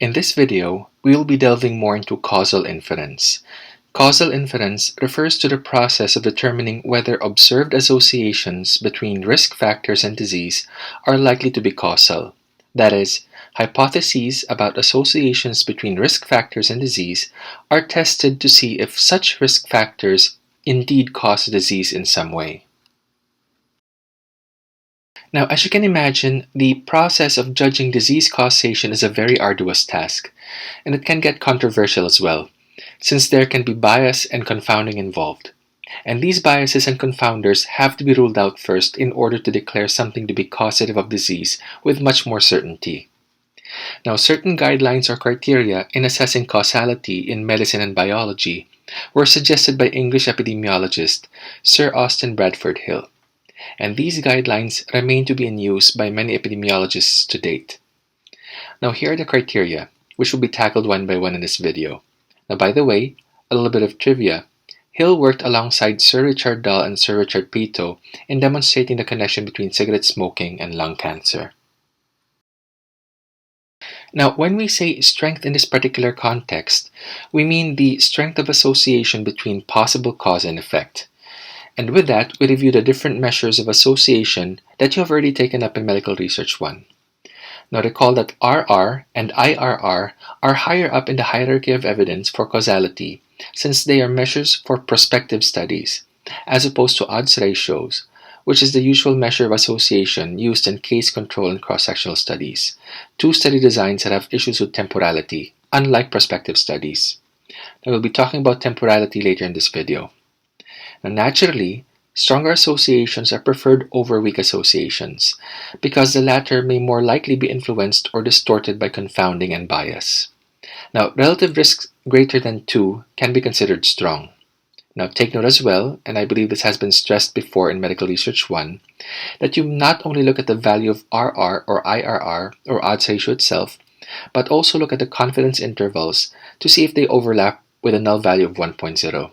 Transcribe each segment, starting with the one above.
In this video, we will be delving more into causal inference. Causal inference refers to the process of determining whether observed associations between risk factors and disease are likely to be causal. That is, hypotheses about associations between risk factors and disease are tested to see if such risk factors indeed cause disease in some way. Now, as you can imagine, the process of judging disease causation is a very arduous task, and it can get controversial as well, since there can be bias and confounding involved. And these biases and confounders have to be ruled out first in order to declare something to be causative of disease with much more certainty. Now, certain guidelines or criteria in assessing causality in medicine and biology were suggested by English epidemiologist Sir Austin Bradford Hill, and these guidelines remain to be in use by many epidemiologists to date. Now, here are the criteria, which will be tackled one by one in this video. Now, by the way, a little bit of trivia. Hill worked alongside Sir Richard Dahl and Sir Richard Peto in demonstrating the connection between cigarette smoking and lung cancer. Now, when we say strength in this particular context, we mean the strength of association between possible cause and effect. And with that, we review the different measures of association that you have already taken up in Medical Research 1. Now recall that RR and IRR are higher up in the hierarchy of evidence for causality, since they are measures for prospective studies, as opposed to odds ratios, which is the usual measure of association used in case control and cross-sectional studies, two study designs that have issues with temporality, unlike prospective studies. Now we'll be talking about temporality later in this video. Now, naturally, stronger associations are preferred over weak associations, because the latter may more likely be influenced or distorted by confounding and bias. Now, relative risks greater than 2 can be considered strong. Now, take note as well, and I believe this has been stressed before in Medical Research 1, that you not only look at the value of RR or IRR or odds ratio itself, but also look at the confidence intervals to see if they overlap with a null value of 1.0.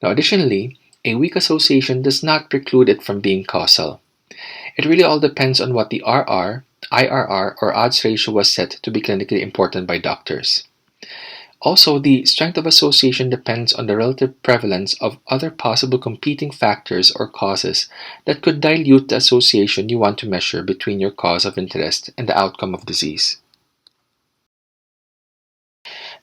Now, additionally, a weak association does not preclude it from being causal. It really all depends on what the RR, IRR, or odds ratio was set to be clinically important by doctors. Also, the strength of association depends on the relative prevalence of other possible competing factors or causes that could dilute the association you want to measure between your cause of interest and the outcome of disease.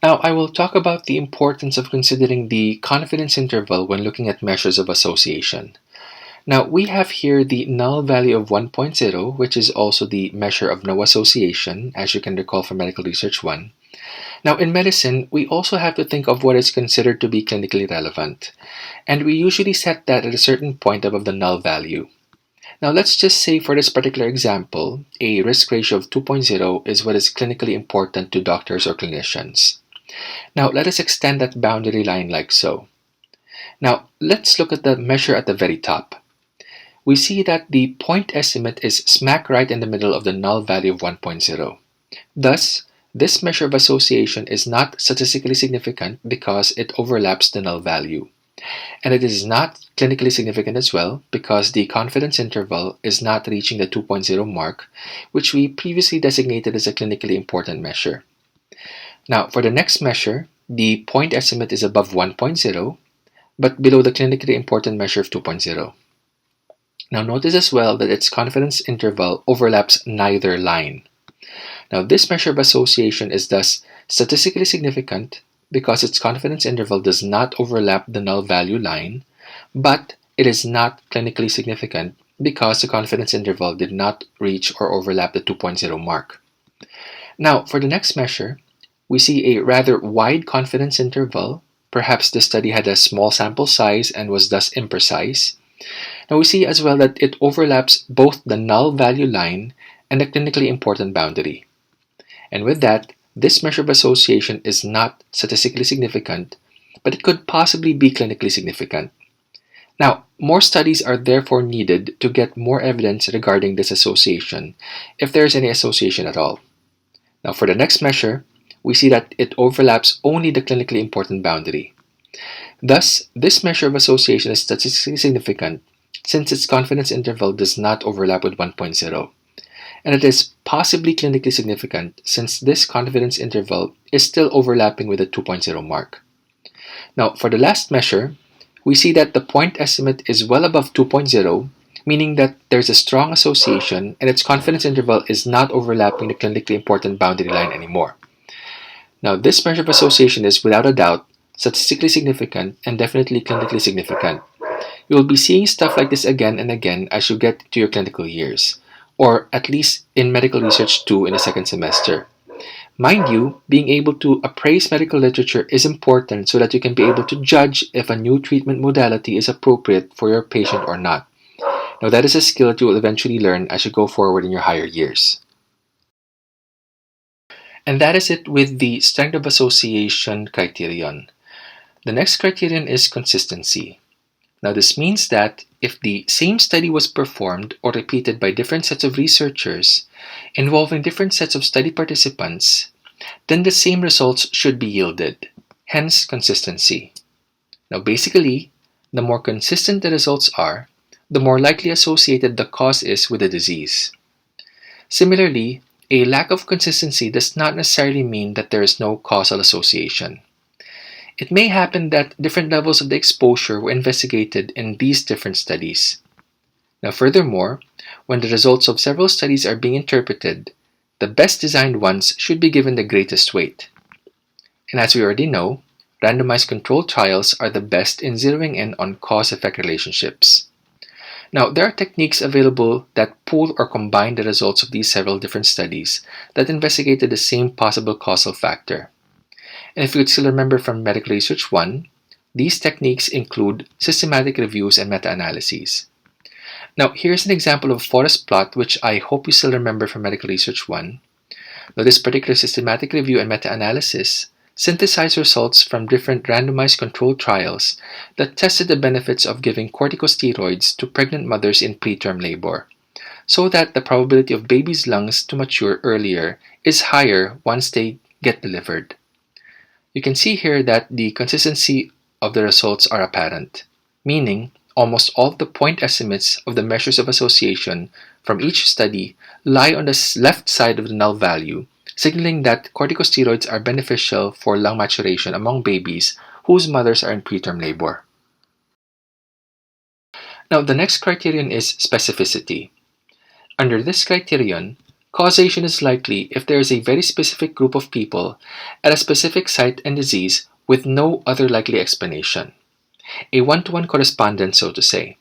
Now, I will talk about the importance of considering the confidence interval when looking at measures of association. Now, we have here the null value of 1.0, which is also the measure of no association, as you can recall from Medical Research 1. Now, in medicine, we also have to think of what is considered to be clinically relevant, and we usually set that at a certain point above the null value. Now, let's just say for this particular example, a risk ratio of 2.0 is what is clinically important to doctors or clinicians. Now, let us extend that boundary line like so. Now, let's look at the measure at the very top. We see that the point estimate is smack right in the middle of the null value of 1.0. Thus, this measure of association is not statistically significant because it overlaps the null value. And it is not clinically significant as well because the confidence interval is not reaching the 2.0 mark, which we previously designated as a clinically important measure. Now, for the next measure, the point estimate is above 1.0, but below the clinically important measure of 2.0. Now, notice as well that its confidence interval overlaps neither line. Now, this measure of association is thus statistically significant because its confidence interval does not overlap the null value line, but it is not clinically significant because the confidence interval did not reach or overlap the 2.0 mark. Now, for the next measure, we see a rather wide confidence interval. Perhaps the study had a small sample size and was thus imprecise. Now we see as well that it overlaps both the null value line and the clinically important boundary. And with that, this measure of association is not statistically significant, but it could possibly be clinically significant. Now, more studies are therefore needed to get more evidence regarding this association, if there is any association at all. Now, for the next measure, we see that it overlaps only the clinically important boundary. Thus, this measure of association is statistically significant since its confidence interval does not overlap with 1.0. and it is possibly clinically significant since this confidence interval is still overlapping with the 2.0 mark. Now, for the last measure, we see that the point estimate is well above 2.0, meaning that there's a strong association and its confidence interval is not overlapping the clinically important boundary line anymore. Now, this measure of association is without a doubt statistically significant and definitely clinically significant. You will be seeing stuff like this again and again as you get to your clinical years, or at least in medical research 2 in the second semester. Mind you, being able to appraise medical literature is important so that you can be able to judge if a new treatment modality is appropriate for your patient or not. Now, that is a skill that you will eventually learn as you go forward in your higher years. And that is it with the strength of association criterion. The next criterion is consistency. Now, this means that if the same study was performed or repeated by different sets of researchers involving different sets of study participants, then the same results should be yielded, hence consistency. Now, basically, the more consistent the results are, the more likely associated the cause is with the disease. Similarly, a lack of consistency does not necessarily mean that there is no causal association. It may happen that different levels of the exposure were investigated in these different studies. Now, furthermore, when the results of several studies are being interpreted, the best designed ones should be given the greatest weight. And as we already know, randomized controlled trials are the best in zeroing in on cause-effect relationships. Now, there are techniques available that pool or combine the results of these several different studies that investigated the same possible causal factor. And if you could still remember from Medical Research 1, these techniques include systematic reviews and meta-analyses. Now, here's an example of a forest plot which I hope you still remember from Medical Research 1. Now, this particular systematic review and meta-analysis synthesized results from different randomized controlled trials that tested the benefits of giving corticosteroids to pregnant mothers in preterm labor, so that the probability of babies' lungs to mature earlier is higher once they get delivered. You can see here that the consistency of the results are apparent, meaning almost all of the point estimates of the measures of association from each study lie on the left side of the null value, signaling that corticosteroids are beneficial for lung maturation among babies whose mothers are in preterm labor. Now, the next criterion is specificity. Under this criterion, causation is likely if there is a very specific group of people at a specific site and disease with no other likely explanation. A one-to-one correspondence, so to say.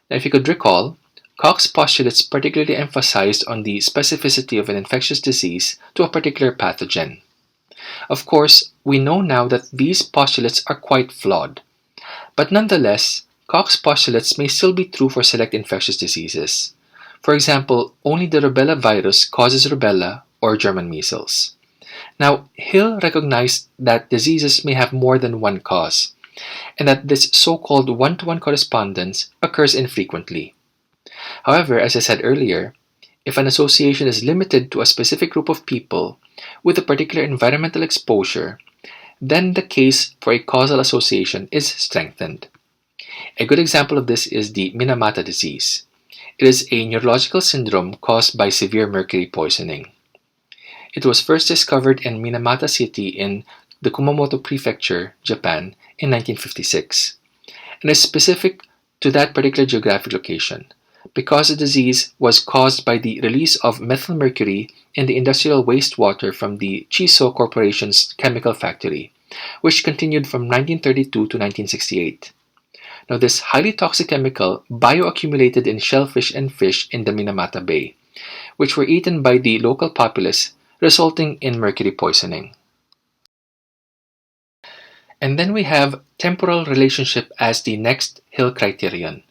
Now, if you could recall, Koch's postulates particularly emphasized on the specificity of an infectious disease to a particular pathogen. Of course, we know now that these postulates are quite flawed, but nonetheless, Koch's postulates may still be true for select infectious diseases. For example, only the rubella virus causes rubella or German measles. Now, Hill recognized that diseases may have more than one cause, and that this so-called one-to-one correspondence occurs infrequently. However, as I said earlier, if an association is limited to a specific group of people with a particular environmental exposure, then the case for a causal association is strengthened. A good example of this is the Minamata disease. It is a neurological syndrome caused by severe mercury poisoning. It was first discovered in Minamata City in the Kumamoto Prefecture, Japan, in 1956, and is specific to that particular geographic location because the disease was caused by the release of methylmercury in the industrial wastewater from the Chiso Corporation's chemical factory, which continued from 1932 to 1968. Now, this highly toxic chemical bioaccumulated in shellfish and fish in the Minamata Bay, which were eaten by the local populace, resulting in mercury poisoning. And then we have temporal relationship as the next Hill criterion.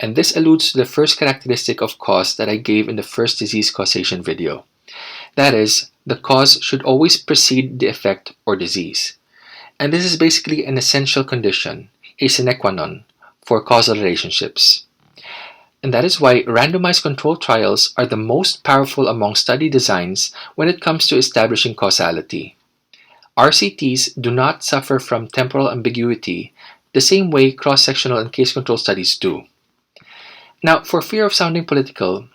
And this alludes to the first characteristic of cause that I gave in the first disease causation video. That is, the cause should always precede the effect or disease. And this is basically an essential condition, a sine qua non, for causal relationships. And that is why randomized controlled trials are the most powerful among study designs when it comes to establishing causality. RCTs do not suffer from temporal ambiguity the same way cross-sectional and case-control studies do. Now, for fear of sounding political,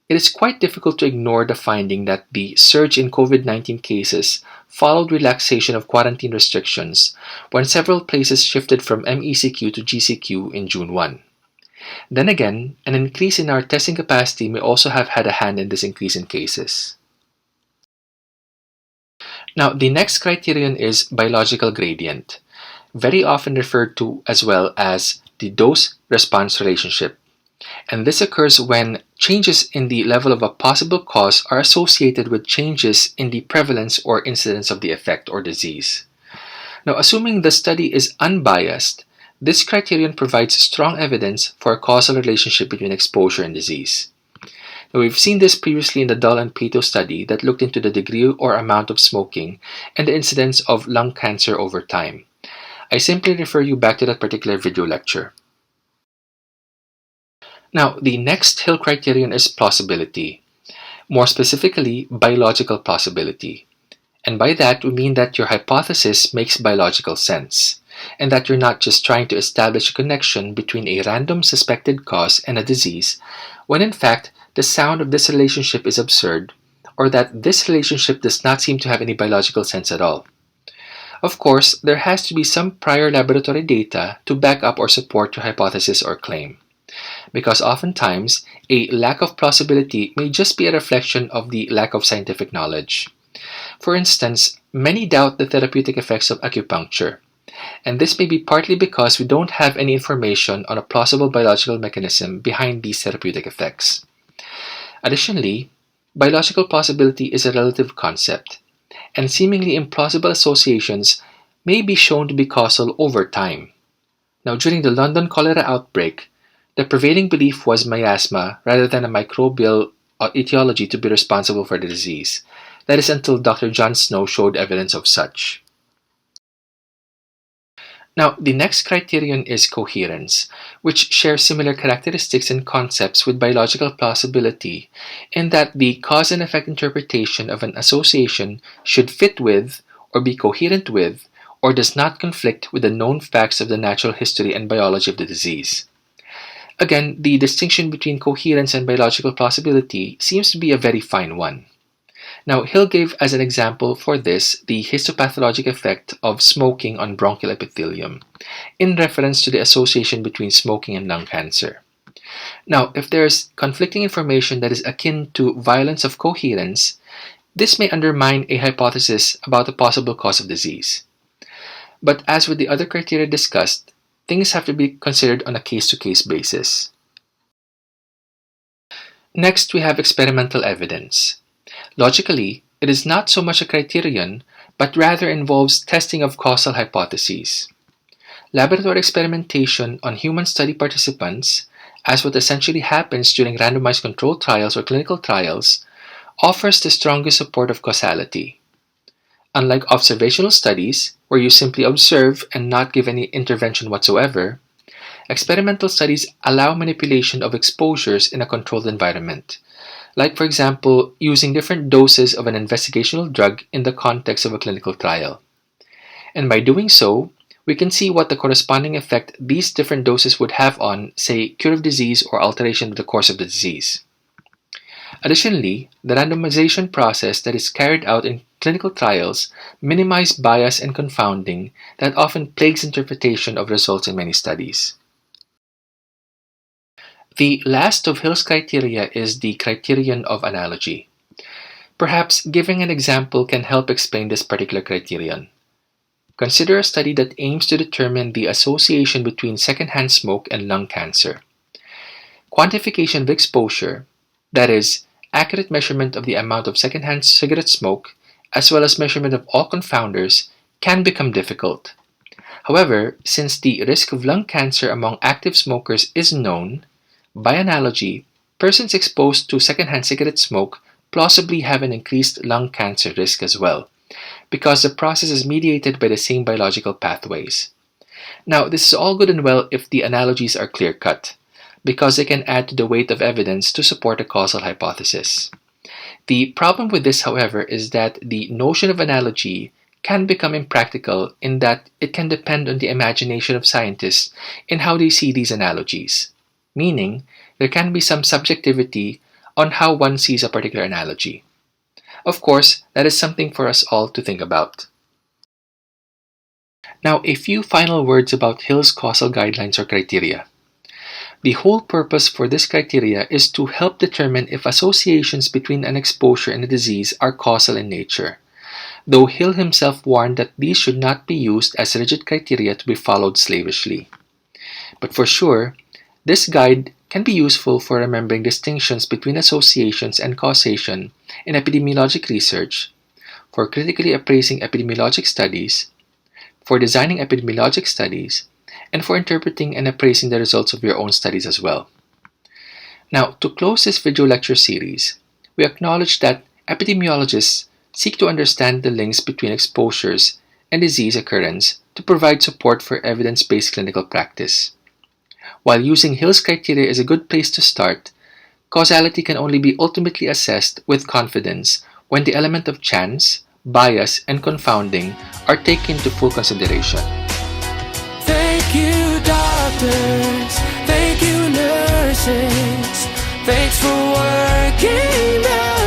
it is quite difficult to ignore the finding that the surge in COVID-19 cases followed relaxation of quarantine restrictions when several places shifted from MECQ to GCQ in June 1. Then again, an increase in our testing capacity may also have had a hand in this increase in cases. Now, the next criterion is biological gradient, very often referred to as well as the dose-response relationship. And this occurs when changes in the level of a possible cause are associated with changes in the prevalence or incidence of the effect or disease. Now, assuming the study is unbiased, this criterion provides strong evidence for a causal relationship between exposure and disease. Now, we've seen this previously in the Dull and Pato study that looked into the degree or amount of smoking and the incidence of lung cancer over time. I simply refer you back to that particular video lecture. Now, the next Hill criterion is plausibility, more specifically, biological plausibility. And by that, we mean that your hypothesis makes biological sense, and that you're not just trying to establish a connection between a random suspected cause and a disease, when in fact, the sound of this relationship is absurd, or that this relationship does not seem to have any biological sense at all. Of course, there has to be some prior laboratory data to back up or support your hypothesis or claim, because oftentimes, a lack of plausibility may just be a reflection of the lack of scientific knowledge. For instance, many doubt the therapeutic effects of acupuncture, and this may be partly because we don't have any information on a plausible biological mechanism behind these therapeutic effects. Additionally, biological plausibility is a relative concept, and seemingly implausible associations may be shown to be causal over time. Now, during the London cholera outbreak, the prevailing belief was miasma rather than a microbial etiology to be responsible for the disease. That is until Dr. John Snow showed evidence of such. Now, the next criterion is coherence, which shares similar characteristics and concepts with biological plausibility in that the cause and effect interpretation of an association should fit with, or be coherent with, or does not conflict with the known facts of the natural history and biology of the disease. Again, the distinction between coherence and biological plausibility seems to be a very fine one. Now, Hill gave as an example for this the histopathologic effect of smoking on bronchial epithelium, in reference to the association between smoking and lung cancer. Now, if there is conflicting information that is akin to violence of coherence, this may undermine a hypothesis about the possible cause of disease. But as with the other criteria discussed, things have to be considered on a case-to-case basis. Next, we have experimental evidence. Logically, it is not so much a criterion, but rather involves testing of causal hypotheses. Laboratory experimentation on human study participants, as what essentially happens during randomized controlled trials or clinical trials, offers the strongest support of causality. Unlike observational studies, where you simply observe and not give any intervention whatsoever, experimental studies allow manipulation of exposures in a controlled environment, like, for example, using different doses of an investigational drug in the context of a clinical trial. And by doing so, we can see what the corresponding effect these different doses would have on, say, cure of disease or alteration of the course of the disease. Additionally, the randomization process that is carried out in clinical trials minimizes bias and confounding that often plagues interpretation of results in many studies. The last of Hill's criteria is the criterion of analogy. Perhaps giving an example can help explain this particular criterion. Consider a study that aims to determine the association between secondhand smoke and lung cancer. Quantification of exposure, that is, accurate measurement of the amount of secondhand cigarette smoke, as well as measurement of all confounders, can become difficult. However, since the risk of lung cancer among active smokers is known, by analogy, persons exposed to secondhand cigarette smoke plausibly have an increased lung cancer risk as well, because the process is mediated by the same biological pathways. Now, this is all good and well if the analogies are clear-cut, because they can add to the weight of evidence to support a causal hypothesis. The problem with this, however, is that the notion of analogy can become impractical in that it can depend on the imagination of scientists in how they see these analogies. Meaning, there can be some subjectivity on how one sees a particular analogy. Of course, that is something for us all to think about. Now, a few final words about Hill's causal guidelines or criteria. The whole purpose for this criteria is to help determine if associations between an exposure and a disease are causal in nature, though Hill himself warned that these should not be used as rigid criteria to be followed slavishly. But for sure, this guide can be useful for remembering distinctions between associations and causation in epidemiologic research, for critically appraising epidemiologic studies, for designing epidemiologic studies, and for interpreting and appraising the results of your own studies as well. Now, to close this video lecture series, we acknowledge that epidemiologists seek to understand the links between exposures and disease occurrence to provide support for evidence-based clinical practice. While using Hill's criteria is a good place to start, causality can only be ultimately assessed with confidence when the element of chance, bias, and confounding are taken into full consideration. Thank you, doctors. Thank you, nurses. Thanks for working out.